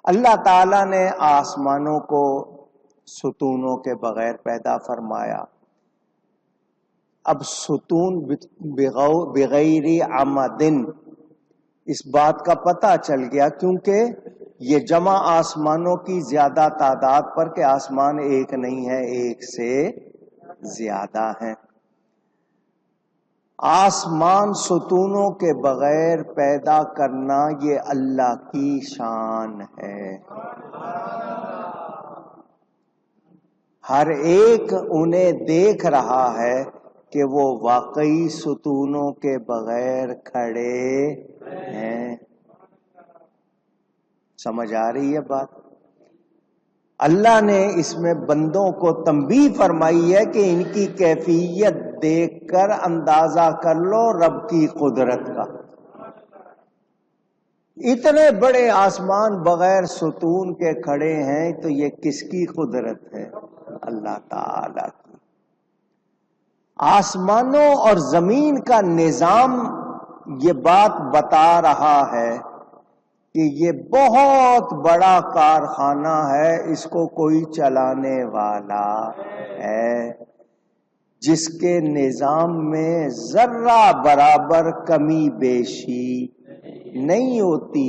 اللہ تعالیٰ نے آسمانوں کو ستونوں کے بغیر پیدا فرمایا. اب ستون بغیر عمدن، اس بات کا پتہ چل گیا کیونکہ یہ جمع آسمانوں کی زیادہ تعداد پر کہ آسمان ایک نہیں ہے، ایک سے زیادہ ہیں. آسمان ستونوں کے بغیر پیدا کرنا یہ اللہ کی شان ہے. ہر ایک انہیں دیکھ رہا ہے کہ وہ واقعی ستونوں کے بغیر کھڑے ہیں. سمجھ آ رہی ہے بات؟ اللہ نے اس میں بندوں کو تنبیہ فرمائی ہے کہ ان کی کیفیت دیکھ کر اندازہ کر لو رب کی قدرت کا. اتنے بڑے آسمان بغیر ستون کے کھڑے ہیں تو یہ کس کی قدرت ہے؟ اللہ تعالی کی. آسمانوں اور زمین کا نظام یہ بات بتا رہا ہے کہ یہ بہت بڑا کارخانہ ہے، اس کو کوئی چلانے والا ہے جس کے نظام میں ذرہ برابر کمی بیشی نہیں ہوتی.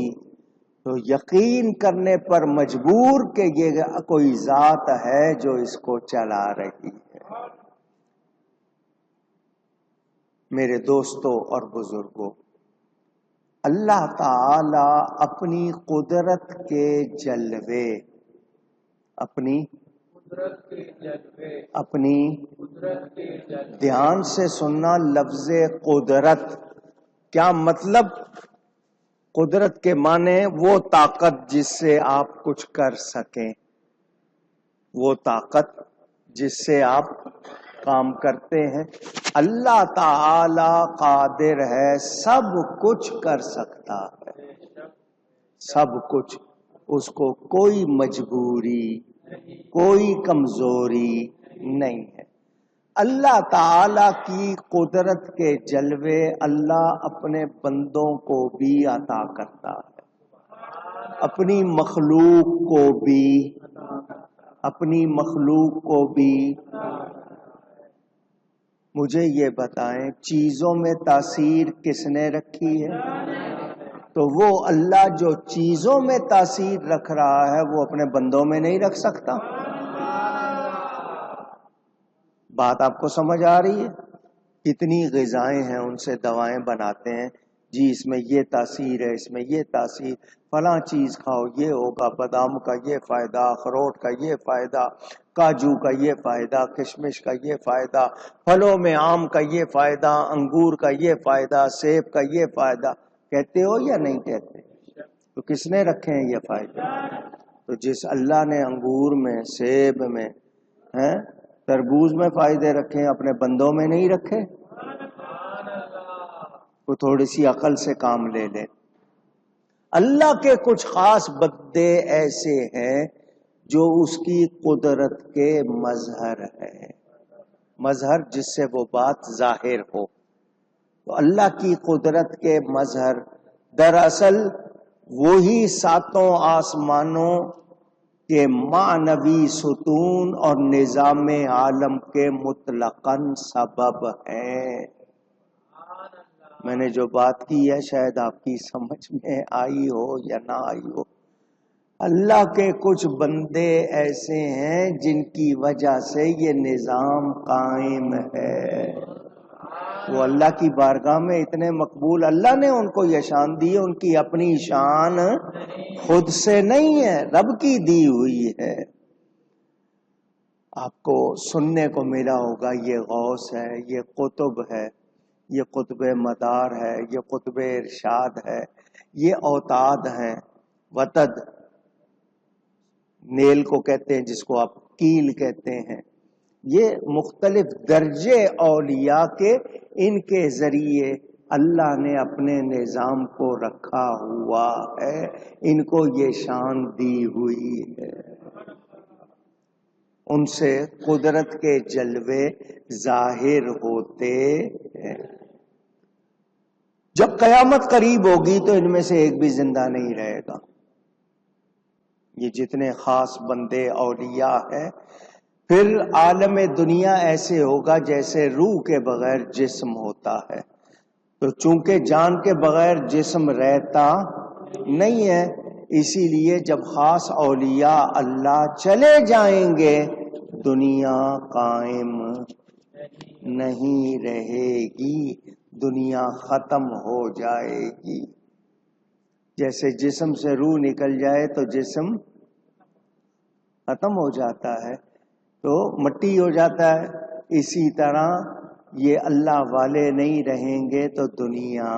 تو یقین کرنے پر مجبور کہ یہ کوئی ذات ہے جو اس کو چلا رہی ہے. میرے دوستوں اور بزرگوں، اللہ تعالی اپنی قدرت کے جلوے، دھیان سے سننا لفظ قدرت کیا مطلب؟ قدرت کے معنی وہ طاقت جس سے آپ کچھ کر سکیں، وہ طاقت جس سے آپ کام کرتے ہیں. اللہ تعالی قادر ہے، سب کچھ کر سکتا ہے، سب کچھ. اس کو کوئی مجبوری، کوئی کمزوری نہیں ہے. اللہ تعالی کی قدرت کے جلوے اللہ اپنے بندوں کو بھی عطا کرتا ہے، اپنی مخلوق کو بھی، اپنی مخلوق کو بھی. مجھے یہ بتائیں چیزوں میں تاثیر کس نے رکھی ہے؟ تو وہ اللہ جو چیزوں میں تاثیر رکھ رہا ہے وہ اپنے بندوں میں نہیں رکھ سکتا؟ بات آپ کو سمجھ آ رہی ہے؟ کتنی غذائیں ہیں، ان سے دوائیں بناتے ہیں، جی اس میں یہ تاثیر ہے، اس میں یہ تاثیر، فلاں چیز کھاؤ یہ ہوگا، بادام کا یہ فائدہ، اخروٹ کا یہ فائدہ، کاجو کا یہ فائدہ، کشمش کا یہ فائدہ، پھلوں میں آم کا یہ فائدہ، انگور کا یہ فائدہ، سیب کا یہ فائدہ. کہتے ہو یا نہیں کہتے؟ تو کس نے رکھے ہیں یہ فائدے؟ تو جس اللہ نے انگور میں، سیب میں، تربوز میں فائدے رکھے ہیں، اپنے بندوں میں نہیں رکھے؟ تو تھوڑی سی عقل سے کام لے لے. اللہ کے کچھ خاص بندے ایسے ہیں جو اس کی قدرت کے مظہر ہے، مظہر جس سے وہ بات ظاہر ہو. تو اللہ کی قدرت کے مظہر دراصل وہی ساتوں آسمانوں کے معنوی ستون اور نظام عالم کے مطلقاً سبب ہیں. میں نے جو بات کی ہے شاید آپ کی سمجھ میں آئی ہو یا نہ آئی ہو. اللہ کے کچھ بندے ایسے ہیں جن کی وجہ سے یہ نظام قائم ہے. وہ اللہ کی بارگاہ میں اتنے مقبول، اللہ نے ان کو یہ شان دی ہے، ان کی اپنی شان خود سے نہیں ہے، رب کی دی ہوئی ہے. آپ کو سننے کو ملا ہوگا یہ غوث ہے، یہ قطب ہے، یہ قطب مدار ہے، یہ قطب ارشاد ہے، یہ اوتاد ہیں. وتد نیل کو کہتے ہیں، جس کو آپ کیل کہتے ہیں. یہ مختلف درجے اولیاء کے، ان کے ذریعے اللہ نے اپنے نظام کو رکھا ہوا ہے، ان کو یہ شان دی ہوئی ہے. ان سے قدرت کے جلوے ظاہر ہوتے ہیں. جب قیامت قریب ہوگی تو ان میں سے ایک بھی زندہ نہیں رہے گا. یہ جتنے خاص بندے اولیاء ہیں. پھر عالم دنیا ایسے ہوگا جیسے روح کے بغیر جسم ہوتا ہے. تو چونکہ جان کے بغیر جسم رہتا نہیں ہے، اسی لیے جب خاص اولیاء اللہ چلے جائیں گے دنیا قائم نہیں رہے گی، دنیا ختم ہو جائے گی. جیسے جسم سے روح نکل جائے تو جسم ختم ہو جاتا ہے، تو مٹی ہو جاتا ہے. اسی طرح یہ اللہ والے نہیں رہیں گے تو دنیا،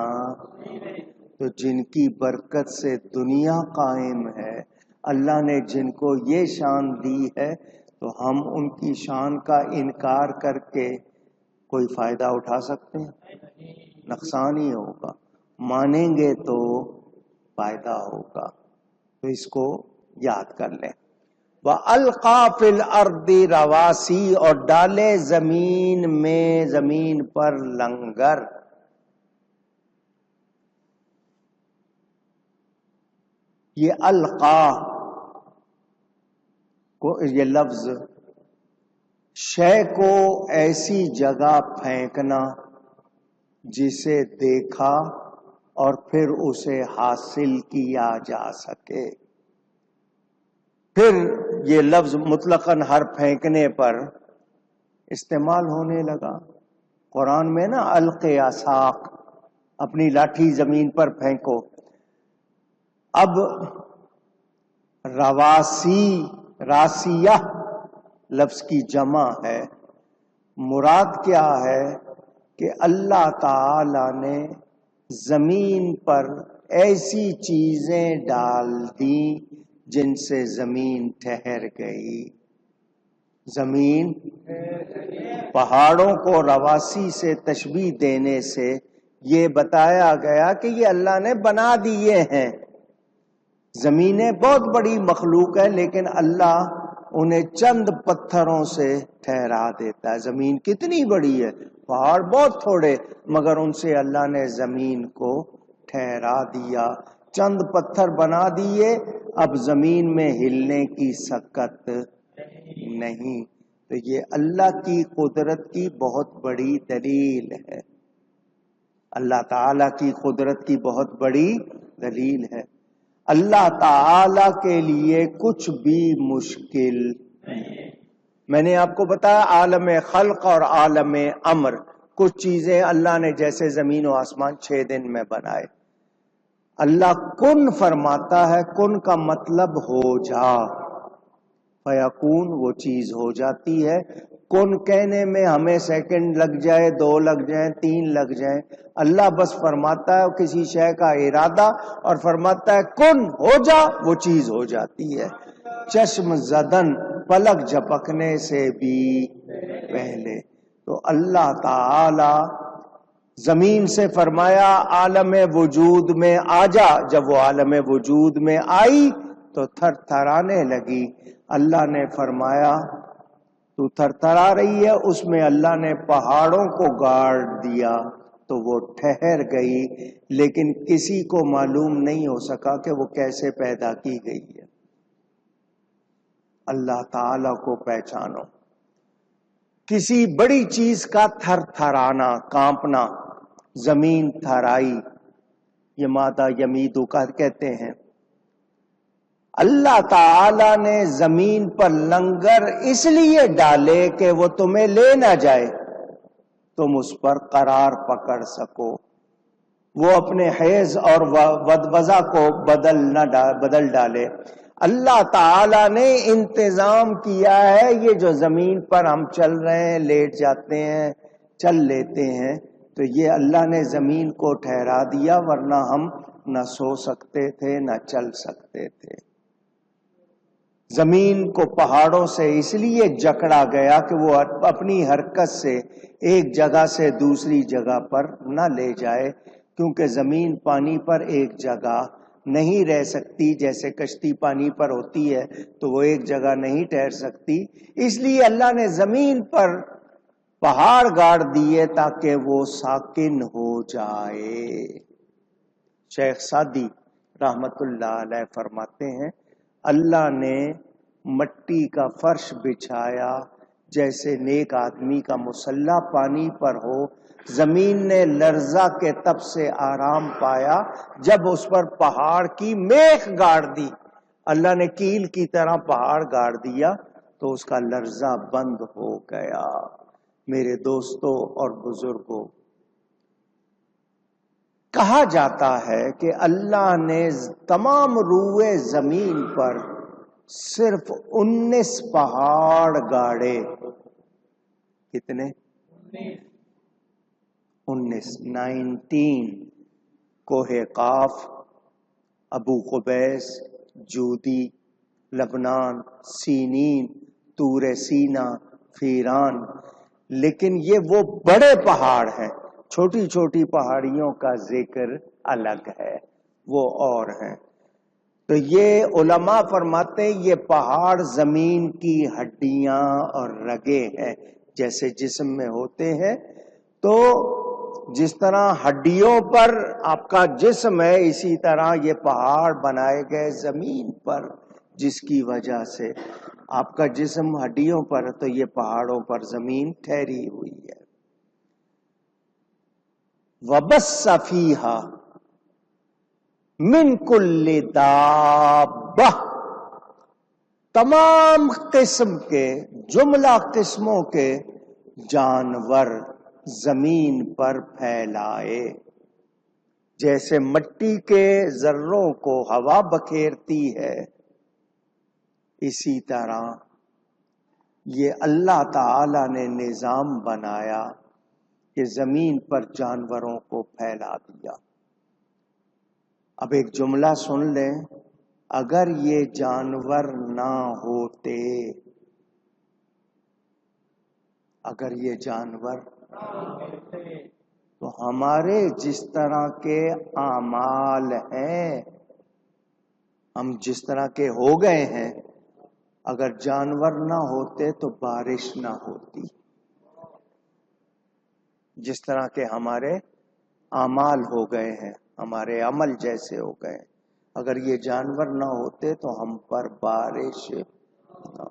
تو جن کی برکت سے دنیا قائم ہے، اللہ نے جن کو یہ شان دی ہے، تو ہم ان کی شان کا انکار کر کے کوئی فائدہ اٹھا سکتے ہیں؟ نقصان ہی ہوگا. مانیں گے تو فائدہ ہوگا. تو اس کو یاد کر لیں. وَأَلْقَى فِي الْأَرْضِ رَوَاسِي، اور ڈالے زمین میں، زمین پر لنگر. یہ القا کو، یہ لفظ شے کو ایسی جگہ پھینکنا جسے دیکھا اور پھر اسے حاصل کیا جا سکے. پھر یہ لفظ مطلقاً ہر پھینکنے پر استعمال ہونے لگا. قرآن میں نا الق عصاک، اپنی لاٹھی زمین پر پھینکو. اب رواسی، راسیہ لفظ کی جمع ہے. مراد کیا ہے کہ اللہ تعالی نے زمین پر ایسی چیزیں ڈال دیں جن سے زمین ٹھہر گئی. زمین، پہاڑوں کو رواسی سے تشبیہ دینے سے یہ بتایا گیا کہ یہ اللہ نے بنا دیے ہیں. زمینیں بہت بڑی مخلوق ہے لیکن اللہ انہیں چند پتھروں سے ٹھہرا دیتا ہے. زمین کتنی بڑی ہے، پہاڑ بہت تھوڑے، مگر ان سے اللہ نے زمین کو ٹھہرا دیا. چند پتھر بنا دیے، اب زمین میں ہلنے کی سکت نہیں. تو یہ اللہ کی قدرت کی بہت بڑی دلیل ہے. اللہ تعالی کی قدرت کی بہت بڑی دلیل ہے. اللہ تعالی کے لیے کچھ بھی مشکل نہیں. میں نے آپ کو بتایا عالم خلق اور عالم امر، کچھ چیزیں اللہ نے جیسے زمین و آسمان 6 دن میں بنائے. اللہ کن فرماتا ہے، کن کا مطلب ہو جا، فیکون، وہ چیز ہو جاتی ہے. کن کہنے میں ہمیں سیکنڈ لگ جائے، 2 لگ جائیں، 3 لگ جائیں. اللہ بس فرماتا ہے کسی شے کا ارادہ اور فرماتا ہے کن ہو جا، وہ چیز ہو جاتی ہے. چشم زدن، پلک جھپکنے سے بھی پہلے. تو اللہ تعالی زمین سے فرمایا عالم وجود میں آ جا. جب وہ عالم وجود میں آئی تو تھر تھرانے لگی. اللہ نے فرمایا تو تھر تھرا رہی ہے، اس میں اللہ نے پہاڑوں کو گاڑ دیا تو وہ ٹھہر گئی. لیکن کسی کو معلوم نہیں ہو سکا کہ وہ کیسے پیدا کی گئی ہے. اللہ تعالی کو پہچانو. کسی بڑی چیز کا تھر تھرانا، کانپنا، زمین تھرائی، یہ مادہ یمیدو کا کہتے ہیں. اللہ تعالی نے زمین پر لنگر اس لیے ڈالے کہ وہ تمہیں لے نہ جائے، تم اس پر قرار پکڑ سکو. وہ اپنے حیض اور ودوزہ کو بدل ڈالے. اللہ تعالی نے انتظام کیا ہے. یہ جو زمین پر ہم چل رہے ہیں، لیٹ جاتے ہیں، چل لیتے ہیں، تو یہ اللہ نے زمین کو ٹھہرا دیا، ورنہ ہم نہ سو سکتے تھے نہ چل سکتے تھے. زمین کو پہاڑوں سے اس لیے جکڑا گیا کہ وہ اپنی حرکت سے ایک جگہ سے دوسری جگہ پر نہ لے جائے، کیونکہ زمین پانی پر ایک جگہ نہیں رہ سکتی. جیسے کشتی پانی پر ہوتی ہے تو وہ ایک جگہ نہیں ٹھہر سکتی. اس لیے اللہ نے زمین پر پہاڑ گاڑ دیے تاکہ وہ ساکن ہو جائے. شیخ سعدی رحمت اللہ علیہ فرماتے ہیں اللہ نے مٹی کا فرش بچھایا جیسے نیک آدمی کا مصلی پانی پر ہو. زمین نے لرزہ کے تب سے آرام پایا جب اس پر پہاڑ کی میخ گاڑ دی. اللہ نے کیل کی طرح پہاڑ گاڑ دیا تو اس کا لرزہ بند ہو گیا. میرے دوستوں اور بزرگوں، کہا جاتا ہے کہ اللہ نے تمام روئے زمین پر صرف 19 پہاڑ گاڑے. کتنے؟ 19 کوہ قاف، ابو قبیس، جودی، لبنان، سینین، طور سینا، فیران. لیکن یہ وہ بڑے پہاڑ ہیں، چھوٹی چھوٹی پہاڑیوں کا ذکر الگ ہے، وہ اور ہیں. تو یہ علماء فرماتے ہیں یہ پہاڑ زمین کی ہڈیاں اور رگیں ہیں، جیسے جسم میں ہوتے ہیں. تو جس طرح ہڈیوں پر آپ کا جسم ہے، اسی طرح یہ پہاڑ بنائے گئے زمین پر، جس کی وجہ سے آپ کا جسم ہڈیوں پر، تو یہ پہاڑوں پر زمین ٹھہری ہوئی ہے. وَبَثَّ فِيهَا مِن كُلِّ دَابَّةٍ، تمام قسم کے، جملہ قسموں کے جانور زمین پر پھیلائے. جیسے مٹی کے ذروں کو ہوا بکھیرتی ہے، اسی طرح یہ اللہ تعالی نے نظام بنایا کہ زمین پر جانوروں کو پھیلا دیا. اب ایک جملہ سن لیں، اگر یہ جانور نہ ہوتے، اگر یہ جانور تو ہمارے جس طرح کے اعمال ہیں، ہم جس طرح کے ہو گئے ہیں، اگر جانور نہ ہوتے تو بارش نہ ہوتی. جس طرح کے ہمارے اعمال ہو گئے ہیں، ہمارے عمل جیسے ہو گئے، اگر یہ جانور نہ ہوتے تو ہم پر بارش نہ.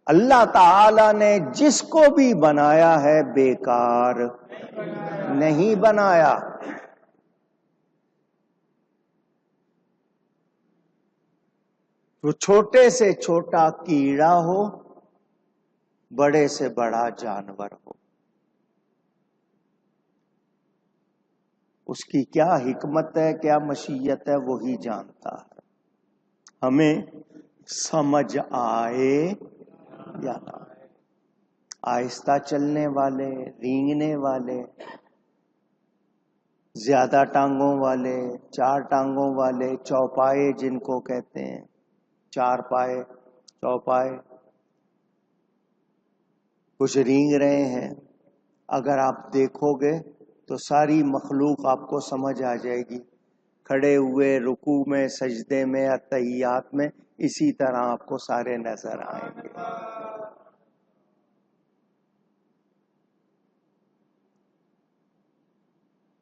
اللہ تعالی نے جس کو بھی بنایا ہے بیکار نہیں بنایا. تو چھوٹے سے چھوٹا کیڑا ہو، بڑے سے بڑا جانور ہو، اس کی کیا حکمت ہے، کیا مشیت ہے، وہی جانتا ہے. ہمیں سمجھ آئے یا نہ. آہستہ چلنے والے، رینگنے والے، زیادہ ٹانگوں والے، 4 ٹانگوں والے، چوپائے جن کو کہتے ہیں، 4 پائے، چوپائے، کچھ رینگ رہے ہیں. اگر آپ دیکھو گے تو ساری مخلوق آپ کو سمجھ آ جائے گی. کھڑے ہوئے، رکوع میں، سجدے میں، اتحیات میں، اسی طرح آپ کو سارے نظر آئیں گے.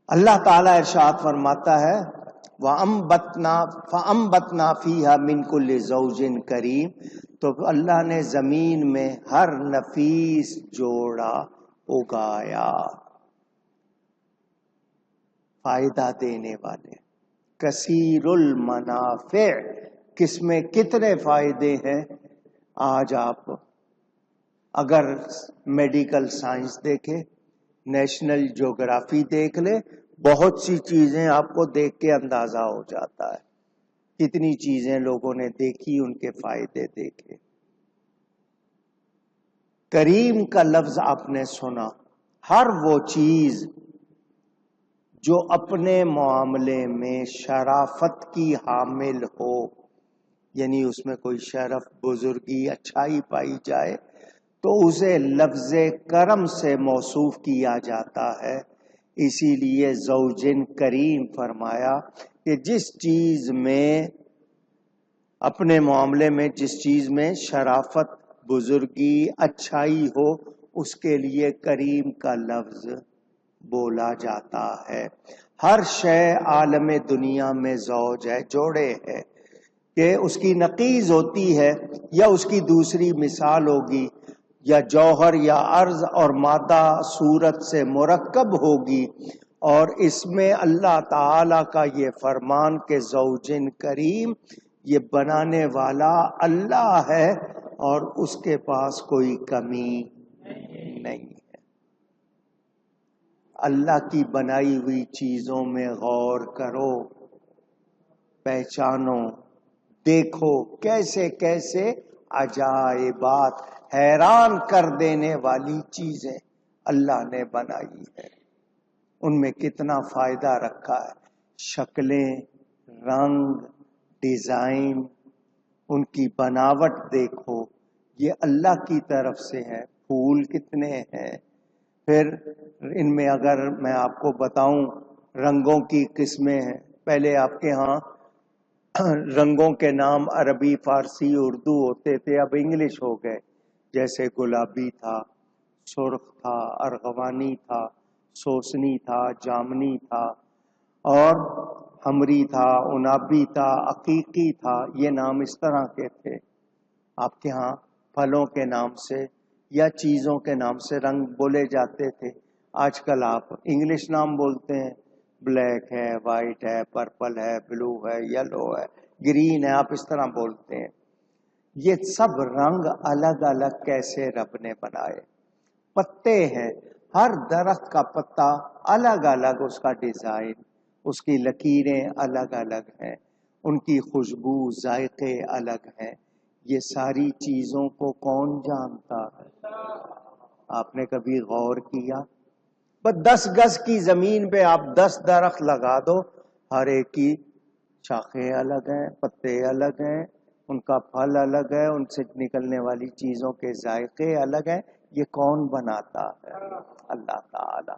اللہ تعالیٰ ارشاد فرماتا ہے فَأَنبَتْنَا فِيهَا مِن كُلِّ زَوْجٍ كَرِيمٍ، تو اللہ نے زمین میں ہر نفیس جوڑا اگایا، فائدہ دینے والے. کثیر المنافع، کس میں کتنے فائدے ہیں. آج آپ اگر میڈیکل سائنس دیکھیں، نیشنل جیوگرافی دیکھ لے، بہت سی چیزیں آپ کو دیکھ کے اندازہ ہو جاتا ہے. کتنی چیزیں لوگوں نے دیکھی، ان کے فائدے دیکھے. کریم کا لفظ آپ نے سنا، ہر وہ چیز جو اپنے معاملے میں شرافت کی حامل ہو، یعنی اس میں کوئی شرف، بزرگی، اچھائی پائی جائے، تو اسے لفظ کرم سے موصوف کیا جاتا ہے. اسی لیے زوجن کریم فرمایا کہ جس چیز میں اپنے معاملے میں، جس چیز میں شرافت، بزرگی، اچھائی ہو، اس کے لیے کریم کا لفظ بولا جاتا ہے. ہر شے عالم دنیا میں زوج ہے، جوڑے ہے، کہ اس کی نقیض ہوتی ہے یا اس کی دوسری مثال ہوگی، یا جوہر یا عرض اور مادہ صورت سے مرکب ہوگی، اور اس میں اللہ تعالی کا یہ فرمان کہ زوجن کریم، یہ بنانے والا اللہ ہے اور اس کے پاس کوئی کمی نہیں ہے۔ اللہ کی بنائی ہوئی چیزوں میں غور کرو، پہچانو، دیکھو کیسے کیسے عجائبات، حیران کر دینے والی چیزیں اللہ نے بنائی ہے، ان میں کتنا فائدہ رکھا ہے، شکلیں، رنگ، ڈیزائن، ان کی بناوٹ دیکھو، یہ اللہ کی طرف سے ہے۔ پھول کتنے ہیں، پھر ان میں اگر میں آپ کو بتاؤں رنگوں کی قسمیں ہیں، پہلے آپ کے ہاں رنگوں کے نام عربی، فارسی، اردو ہوتے تھے، اب انگلش ہو گئے، جیسے گلابی تھا، سرخ تھا، ارغوانی تھا، سوسنی تھا، جامنی تھا، اور حمری تھا، عنابی تھا، عقیقی تھا، یہ نام اس طرح کے تھے۔ آپ کے ہاں پھلوں کے نام سے یا چیزوں کے نام سے رنگ بولے جاتے تھے، آج کل آپ انگلش نام بولتے ہیں، بلیک ہے، وائٹ ہے، پرپل ہے، بلو ہے، یلو ہے، گرین ہے، آپ اس طرح بولتے ہیں۔ یہ سب رنگ الگ الگ کیسے رب نے بنائے۔ پتے ہیں، ہر درخت کا پتا الگ الگ، اس کا ڈیزائن، اس کی لکیریں الگ الگ ہیں، ان کی خوشبو، ذائقے الگ ہیں۔ یہ ساری چیزوں کو کون جانتا ہے؟ آپ نے کبھی غور کیا؟ بس 10 گز کی زمین پہ آپ 10 درخت لگا دو، ہر ایک کی شاخیں الگ ہیں، پتے الگ ہیں، ان کا پھل الگ ہے، ان سے نکلنے والی چیزوں کے ذائقے الگ ہیں۔ یہ کون بناتا ہے؟ اللہ تعالی۔